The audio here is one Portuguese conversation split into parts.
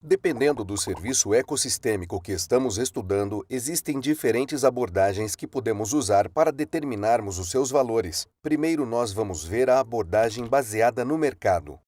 Dependendo do serviço ecossistêmico que estamos estudando, existem diferentes abordagens que podemos usar para determinarmos os seus valores. Primeiro, nós vamos ver a abordagem baseada no mercado.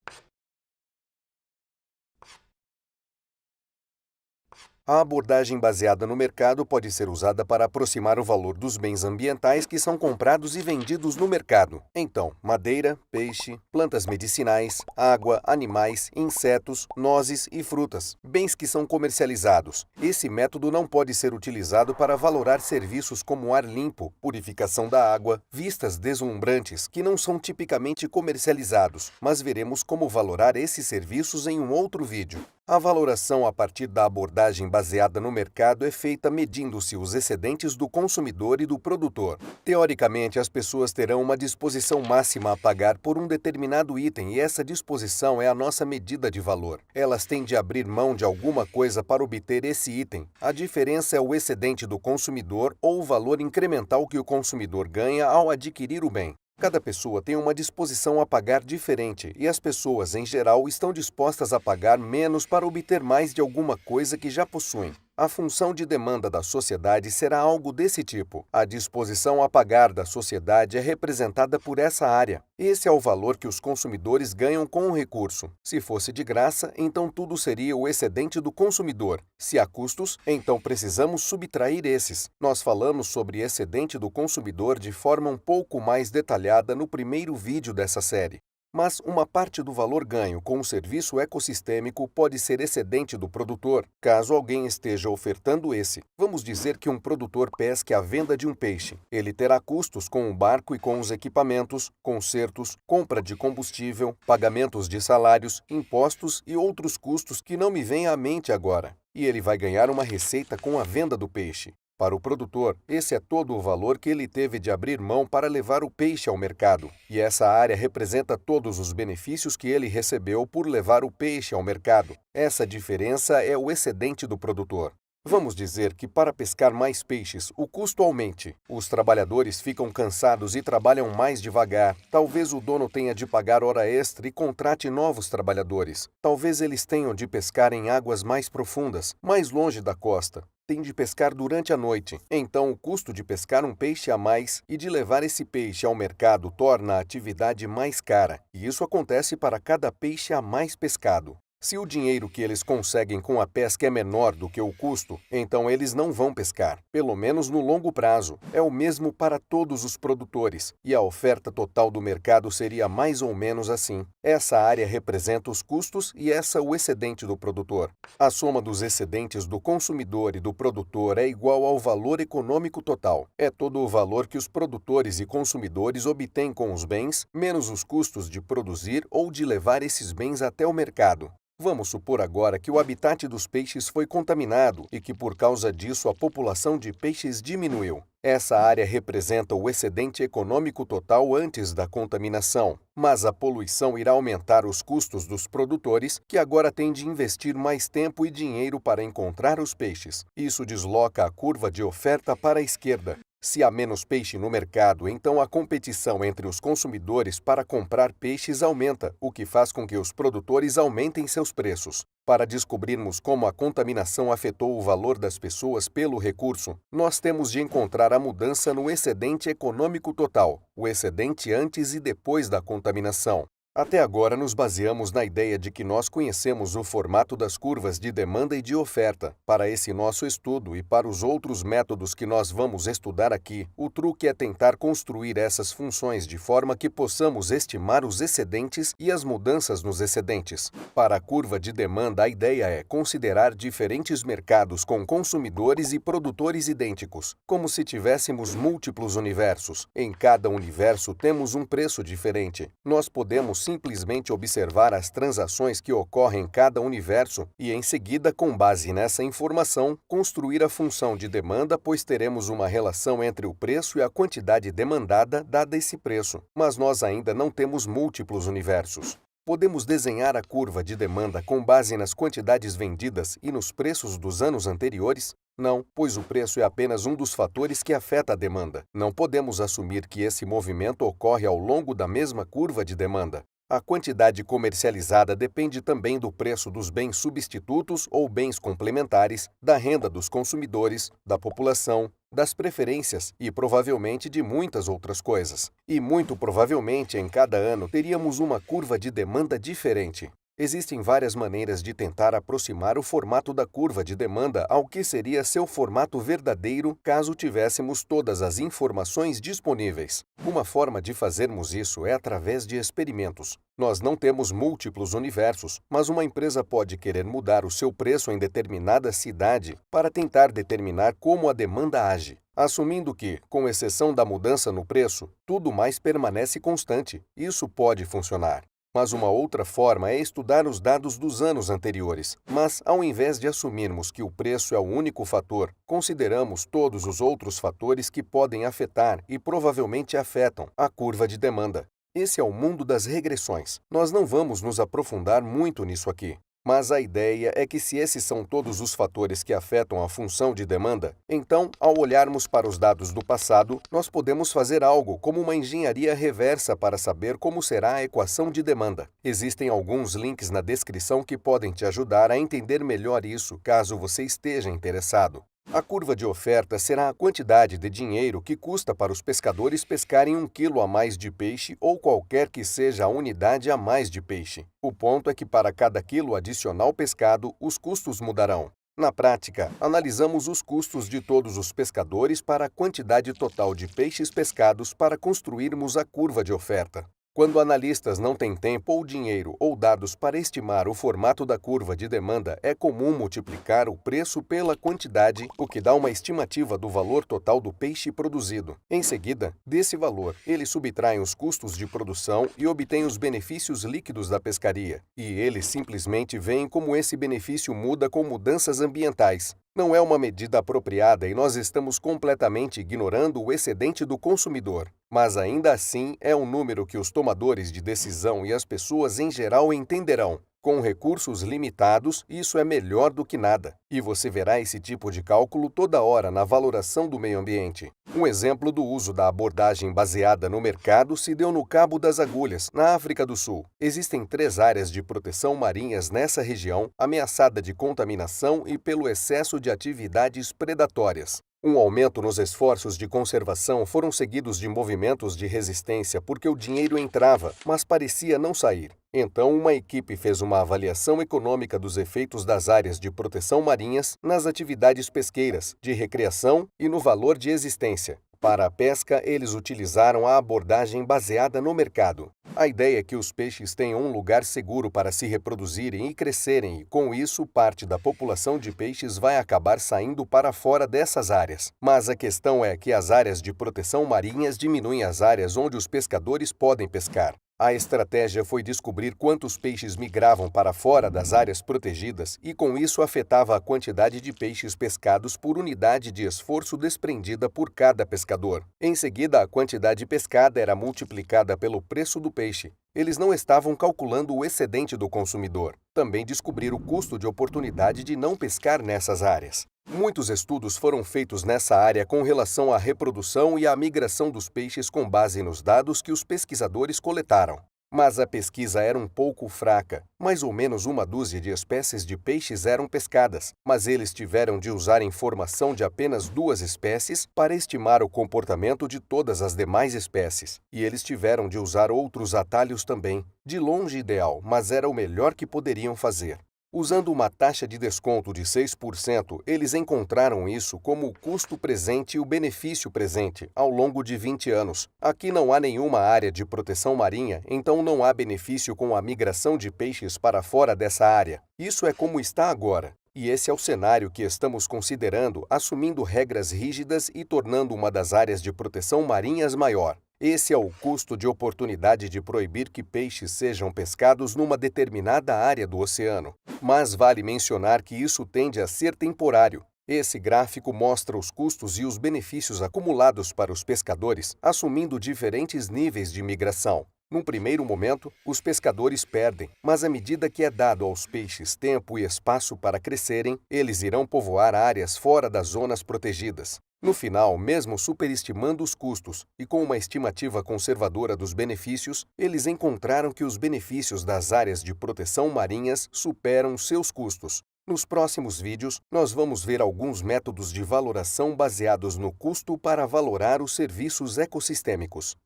A abordagem baseada no mercado pode ser usada para aproximar o valor dos bens ambientais que são comprados e vendidos no mercado. Então, madeira, peixe, plantas medicinais, água, animais, insetos, nozes e frutas, bens que são comercializados. Esse método não pode ser utilizado para valorar serviços como ar limpo, purificação da água, vistas deslumbrantes, que não são tipicamente comercializados, mas veremos como valorar esses serviços em um outro vídeo. A valoração a partir da abordagem baseada no mercado é feita medindo-se os excedentes do consumidor e do produtor. Teoricamente, as pessoas terão uma disposição máxima a pagar por um determinado item e essa disposição é a nossa medida de valor. Elas têm de abrir mão de alguma coisa para obter esse item. A diferença é o excedente do consumidor ou o valor incremental que o consumidor ganha ao adquirir o bem. Cada pessoa tem uma disposição a pagar diferente e as pessoas, em geral, estão dispostas a pagar menos para obter mais de alguma coisa que já possuem. A função de demanda da sociedade será algo desse tipo. A disposição a pagar da sociedade é representada por essa área. Esse é o valor que os consumidores ganham com o recurso. Se fosse de graça, então tudo seria o excedente do consumidor. Se há custos, então precisamos subtrair esses. Nós falamos sobre excedente do consumidor de forma um pouco mais detalhada no primeiro vídeo dessa série. Mas uma parte do valor ganho com o serviço ecossistêmico pode ser excedente do produtor, caso alguém esteja ofertando esse. Vamos dizer que um produtor pesque a venda de um peixe. Ele terá custos com o barco e com os equipamentos, consertos, compra de combustível, pagamentos de salários, impostos e outros custos que não me vêm à mente agora. E ele vai ganhar uma receita com a venda do peixe. Para o produtor, esse é todo o valor que ele teve de abrir mão para levar o peixe ao mercado. E essa área representa todos os benefícios que ele recebeu por levar o peixe ao mercado. Essa diferença é o excedente do produtor. Vamos dizer que para pescar mais peixes, o custo aumente. Os trabalhadores ficam cansados e trabalham mais devagar. Talvez o dono tenha de pagar hora extra e contrate novos trabalhadores. Talvez eles tenham de pescar em águas mais profundas, mais longe da costa. Tem de pescar durante a noite. Então, o custo de pescar um peixe a mais e de levar esse peixe ao mercado torna a atividade mais cara. E isso acontece para cada peixe a mais pescado. Se o dinheiro que eles conseguem com a pesca é menor do que o custo, então eles não vão pescar, pelo menos no longo prazo. É o mesmo para todos os produtores, e a oferta total do mercado seria mais ou menos assim. Essa área representa os custos e essa o excedente do produtor. A soma dos excedentes do consumidor e do produtor é igual ao valor econômico total. É todo o valor que os produtores e consumidores obtêm com os bens, menos os custos de produzir ou de levar esses bens até o mercado. Vamos supor agora que o habitat dos peixes foi contaminado e que por causa disso a população de peixes diminuiu. Essa área representa o excedente econômico total antes da contaminação, mas a poluição irá aumentar os custos dos produtores, que agora têm de investir mais tempo e dinheiro para encontrar os peixes. Isso desloca a curva de oferta para a esquerda. Se há menos peixe no mercado, então a competição entre os consumidores para comprar peixes aumenta, o que faz com que os produtores aumentem seus preços. Para descobrirmos como a contaminação afetou o valor das pessoas pelo recurso, nós temos de encontrar a mudança no excedente econômico total, o excedente antes e depois da contaminação. Até agora nos baseamos na ideia de que nós conhecemos o formato das curvas de demanda e de oferta. Para esse nosso estudo e para os outros métodos que nós vamos estudar aqui, o truque é tentar construir essas funções de forma que possamos estimar os excedentes e as mudanças nos excedentes. Para a curva de demanda, a ideia é considerar diferentes mercados com consumidores e produtores idênticos, como se tivéssemos múltiplos universos. Em cada universo temos um preço diferente. Nós podemos simplesmente observar as transações que ocorrem em cada universo e, em seguida, com base nessa informação, construir a função de demanda, pois teremos uma relação entre o preço e a quantidade demandada dada esse preço. Mas nós ainda não temos múltiplos universos. Podemos desenhar a curva de demanda com base nas quantidades vendidas e nos preços dos anos anteriores? Não, pois o preço é apenas um dos fatores que afeta a demanda. Não podemos assumir que esse movimento ocorre ao longo da mesma curva de demanda. A quantidade comercializada depende também do preço dos bens substitutos ou bens complementares, da renda dos consumidores, da população, das preferências e provavelmente de muitas outras coisas. E muito provavelmente em cada ano teríamos uma curva de demanda diferente. Existem várias maneiras de tentar aproximar o formato da curva de demanda ao que seria seu formato verdadeiro caso tivéssemos todas as informações disponíveis. Uma forma de fazermos isso é através de experimentos. Nós não temos múltiplos universos, mas uma empresa pode querer mudar o seu preço em determinada cidade para tentar determinar como a demanda age. Assumindo que, com exceção da mudança no preço, tudo mais permanece constante, isso pode funcionar. Mas uma outra forma é estudar os dados dos anos anteriores. Mas, ao invés de assumirmos que o preço é o único fator, consideramos todos os outros fatores que podem afetar e provavelmente afetam a curva de demanda. Esse é o mundo das regressões. Nós não vamos nos aprofundar muito nisso aqui. Mas a ideia é que se esses são todos os fatores que afetam a função de demanda, então, ao olharmos para os dados do passado, nós podemos fazer algo como uma engenharia reversa para saber como será a equação de demanda. Existem alguns links na descrição que podem te ajudar a entender melhor isso, caso você esteja interessado. A curva de oferta será a quantidade de dinheiro que custa para os pescadores pescarem 1 quilo a mais de peixe ou qualquer que seja a unidade a mais de peixe. O ponto é que para cada quilo adicional pescado, os custos mudarão. Na prática, analisamos os custos de todos os pescadores para a quantidade total de peixes pescados para construirmos a curva de oferta. Quando analistas não têm tempo ou dinheiro ou dados para estimar o formato da curva de demanda, é comum multiplicar o preço pela quantidade, o que dá uma estimativa do valor total do peixe produzido. Em seguida, desse valor, eles subtraem os custos de produção e obtêm os benefícios líquidos da pescaria. E eles simplesmente veem como esse benefício muda com mudanças ambientais. Não é uma medida apropriada e nós estamos completamente ignorando o excedente do consumidor. Mas ainda assim é um número que os tomadores de decisão e as pessoas em geral entenderão. Com recursos limitados, isso é melhor do que nada. E você verá esse tipo de cálculo toda hora na valoração do meio ambiente. Um exemplo do uso da abordagem baseada no mercado se deu no Cabo das Agulhas, na África do Sul. Existem 3 áreas de proteção marinhas nessa região, ameaçada de contaminação e pelo excesso de atividades predatórias. Um aumento nos esforços de conservação foram seguidos de movimentos de resistência porque o dinheiro entrava, mas parecia não sair. Então, uma equipe fez uma avaliação econômica dos efeitos das áreas de proteção marinhas nas atividades pesqueiras, de recreação e no valor de existência. Para a pesca, eles utilizaram a abordagem baseada no mercado. A ideia é que os peixes tenham um lugar seguro para se reproduzirem e crescerem e, com isso, parte da população de peixes vai acabar saindo para fora dessas áreas. Mas a questão é que as áreas de proteção marinhas diminuem as áreas onde os pescadores podem pescar. A estratégia foi descobrir quantos peixes migravam para fora das áreas protegidas e, com isso, afetava a quantidade de peixes pescados por unidade de esforço desprendida por cada pescador. Em seguida, a quantidade pescada era multiplicada pelo preço do peixe. Eles não estavam calculando o excedente do consumidor. Também descobriram o custo de oportunidade de não pescar nessas áreas. Muitos estudos foram feitos nessa área com relação à reprodução e à migração dos peixes com base nos dados que os pesquisadores coletaram. Mas a pesquisa era um pouco fraca. Mais ou menos 1 dúzia de espécies de peixes eram pescadas, mas eles tiveram de usar informação de apenas 2 espécies para estimar o comportamento de todas as demais espécies. E eles tiveram de usar outros atalhos também. De longe ideal, mas era o melhor que poderiam fazer. Usando uma taxa de desconto de 6%, eles encontraram isso como o custo presente e o benefício presente ao longo de 20 anos. Aqui não há nenhuma área de proteção marinha, então não há benefício com a migração de peixes para fora dessa área. Isso é como está agora. E esse é o cenário que estamos considerando, assumindo regras rígidas e tornando uma das áreas de proteção marinhas maior. Esse é o custo de oportunidade de proibir que peixes sejam pescados numa determinada área do oceano. Mas vale mencionar que isso tende a ser temporário. Esse gráfico mostra os custos e os benefícios acumulados para os pescadores, assumindo diferentes níveis de migração. Num primeiro momento, os pescadores perdem, mas à medida que é dado aos peixes tempo e espaço para crescerem, eles irão povoar áreas fora das zonas protegidas. No final, mesmo superestimando os custos e com uma estimativa conservadora dos benefícios, eles encontraram que os benefícios das áreas de proteção marinhas superam seus custos. Nos próximos vídeos, nós vamos ver alguns métodos de valoração baseados no custo para valorar os serviços ecossistêmicos.